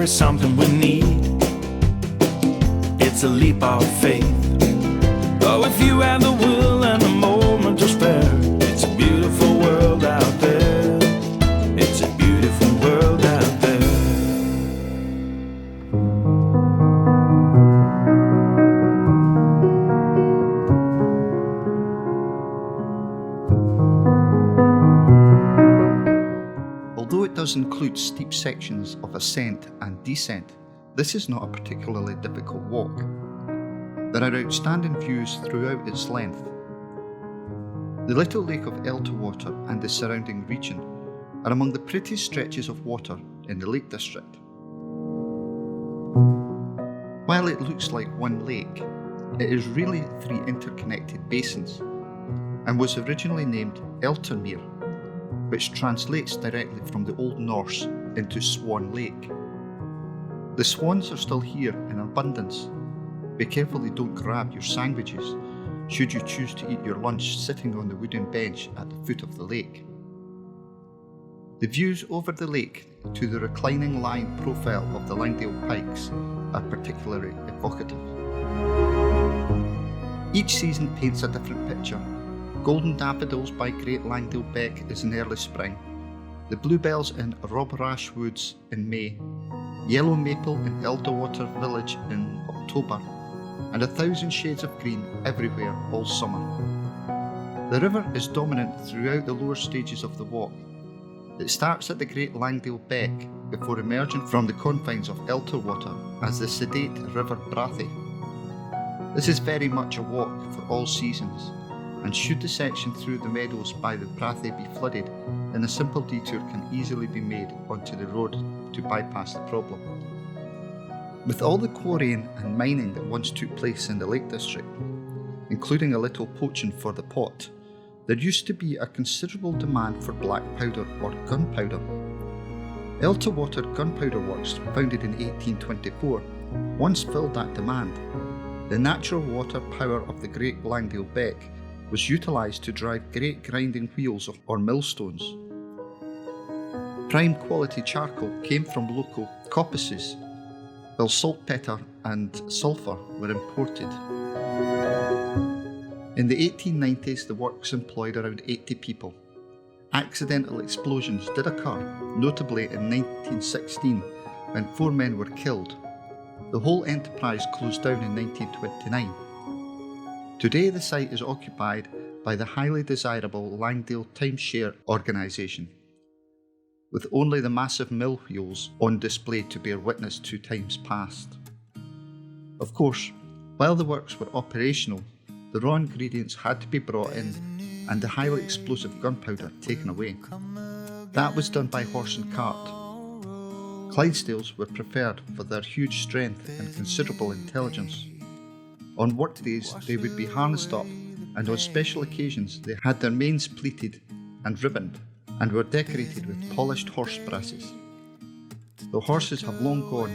is something we need. It's a leap of faith. Oh, if you have the will and the moment to spare, it's a beautiful world out there. It's a beautiful world out there. Although it does include steep sections of ascent and descent, this is not a particularly difficult walk. There are outstanding views throughout its length. The little lake of Elterwater and the surrounding region are among the prettiest stretches of water in the Lake District. While it looks like one lake, it is really 3 interconnected basins and was originally named Eltermere, which translates directly from the Old Norse into Swan Lake. The swans are still here in abundance. Be careful they don't grab your sandwiches should you choose to eat your lunch sitting on the wooden bench at the foot of the lake. The views over the lake to the reclining line profile of the Langdale Pikes are particularly evocative. Each season paints a different picture. Golden daffodils by Great Langdale Beck is in early spring, the bluebells in Robberash Woods in May, yellow maple in Elterwater Village in October, and 1,000 shades of green everywhere all summer. The river is dominant throughout the lower stages of the walk. It starts at the Great Langdale Beck before emerging from the confines of Elterwater as the sedate River Brathay. This is very much a walk for all seasons, and should the section through the meadows by the Brathay be flooded, then a simple detour can easily be made onto the road to bypass the problem. With all the quarrying and mining that once took place in the Lake District, including a little poaching for the pot, there used to be a considerable demand for black powder or gunpowder. Elterwater Gunpowder Works, founded in 1824, once filled that demand. The natural water power of the Great Langdale Beck was utilised to drive great grinding wheels or millstones. Prime quality charcoal came from local coppices, while saltpetre and sulphur were imported. In the 1890s, the works employed around 80 people. Accidental explosions did occur, notably in 1916 when 4 men were killed. The whole enterprise closed down in 1929. Today the site is occupied by the highly desirable Langdale Timeshare organisation, with only the massive mill wheels on display to bear witness to times past. Of course, while the works were operational, the raw ingredients had to be brought in and the highly explosive gunpowder taken away. That was done by horse and cart. Clydesdales were preferred for their huge strength and considerable intelligence. On workdays they would be harnessed up, and on special occasions they had their manes pleated and ribboned and were decorated with polished horse brasses. The horses have long gone,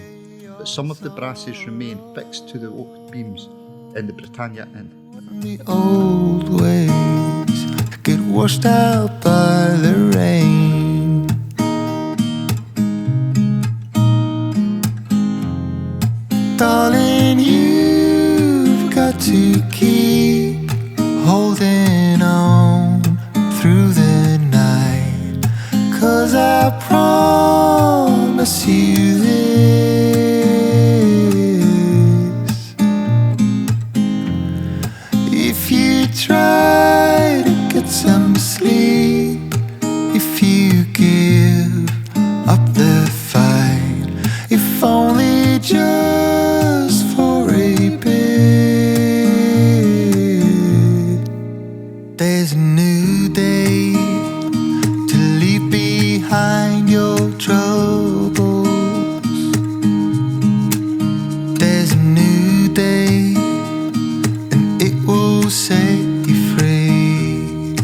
but some of the brasses remain fixed to the oak beams in the Britannia Inn. The old ways get washed out by the rain. Darling, you've got to keep holding on through the night, 'cause I promise you this: if you try to get some sleep, if you give up the fight, if only just for a bit, there's a new day to leave behind your troubles. There's a new day, and it will set you free.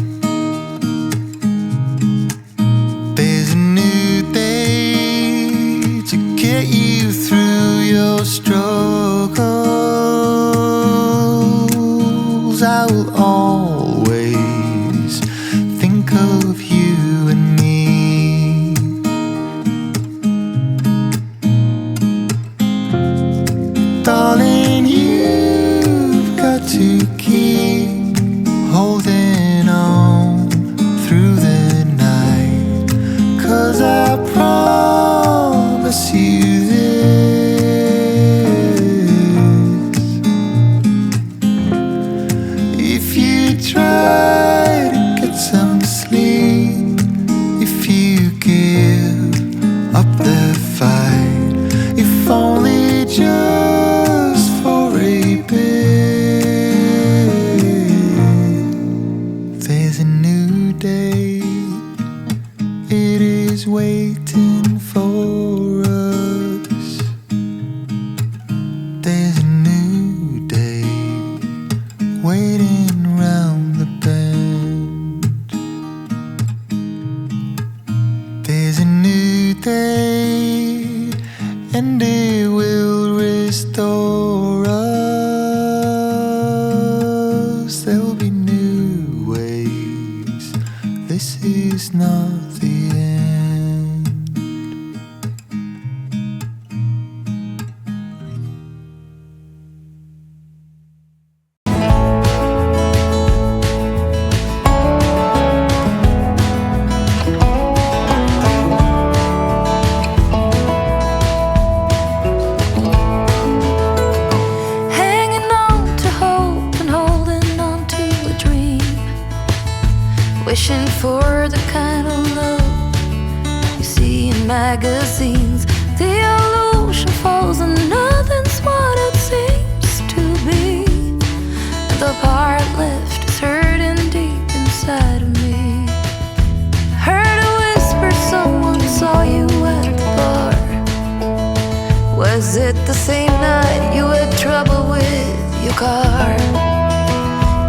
There's a new day to get you through your struggles. I will always think of you and me. If you try to get some sleep, if you give up the fight, if only just for a bit, there's a new day. It is waiting for us. There's a new day waiting round the bend. There's a new day, and it will restore us. There'll be new ways. This is not the end. Hanging on to hope and holding on to a dream, wishing for the kind of love you see in magazines. The illusion falls and nothing's what it seems to be. The part left is hurting deep inside of me. Heard a whisper, someone saw you at the bar. Was it the same night you had trouble with your car?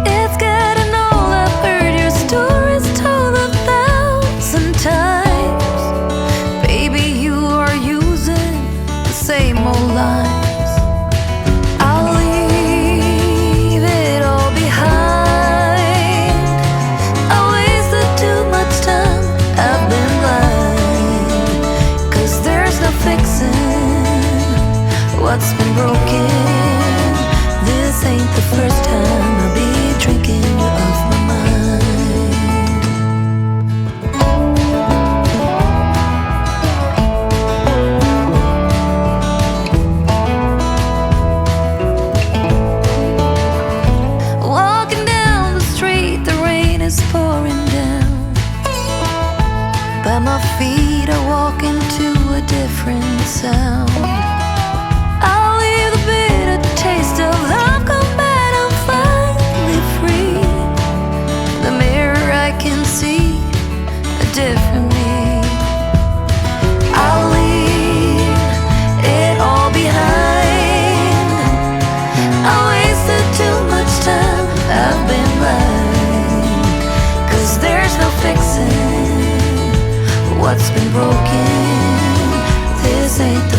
It's getting old, I've heard your stories told 1,000 times. Baby, you are using the same old lines. I'll leave it all behind. I wasted too much time, I've been blind. 'Cause there's no fixing what's been broken. This ain't the first time I'll be drinking you off my mind. Walking down the street, the rain is pouring down. By my feet I walk into a different sound. I'll leave the bitter taste of love, come back, I'm finally free. The mirror I can see a different me. I'll leave it all behind. I wasted too much time, I've been blind. 'Cause there's no fixing what's been broken. This ain't the